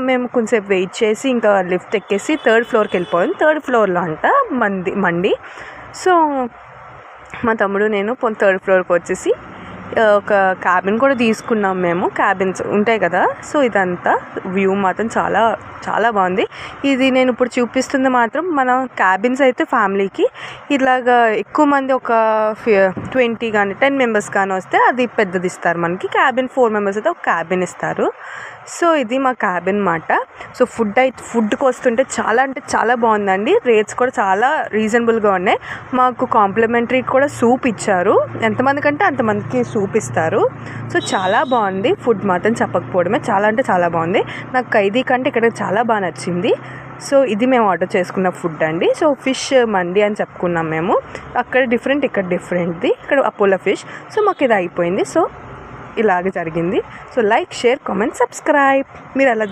మేము కొంచెంసేపు వెయిట్ చేసి ఇంకా లిఫ్ట్ ఎక్కేసి 3rd ఫ్లోర్కి వెళ్ళిపోయాం. 3rd ఫ్లోర్లో అంట మండి. సో మా తమ్ముడు నేను 3rd ఫ్లోర్కి వచ్చేసి ఒక క్యాబిన్ కూడా తీసుకున్నాం మేము. క్యాబిన్స్ ఉంటాయి కదా. సో ఇదంతా వ్యూ మాత్రం చాలా చాలా బాగుంది. ఇది నేను ఇప్పుడు చూపిస్తుంది మాత్రం మన క్యాబిన్స్ అయితే ఫ్యామిలీకి ఇలాగా ఎక్కువ మంది ఒక 20 కానీ 10 మెంబర్స్ కానీ వస్తే అది పెద్దది ఇస్తారు మనకి. క్యాబిన్ 4 మెంబర్స్ అయితే ఒక క్యాబిన్ ఇస్తారు. సో ఇది మా క్యాబిన్ మాట. సో ఫుడ్కి వస్తుంటే చాలా అంటే చాలా బాగుందండి. రేట్స్ కూడా చాలా రీజనబుల్గా ఉన్నాయి. మాకు కాంప్లిమెంటరీ కూడా సూప్ ఇచ్చారు. ఎంతమంది కంటే అంతమందికి సూప్ ఇస్తారు. సో చాలా బాగుంది. ఫుడ్ మాత్రం చెప్పకపోవడమే, చాలా అంటే చాలా బాగుంది. నాకు ఖైదీ కంటే ఇక్కడ చాలా బాగా నచ్చింది. సో ఇది మేము ఆర్డర్ చేసుకున్న ఫుడ్ అండి. సో ఫిష్ మండి అని చెప్పుకున్నాం మేము. అక్కడ డిఫరెంట్, ఇక్కడ డిఫరెంట్ది. ఇక్కడ అపోలో ఫిష్. సో మాకు ఇది అయిపోయింది. సో ఇలాగ జరిగింది. So like, share, comment, subscribe. మీరు అలా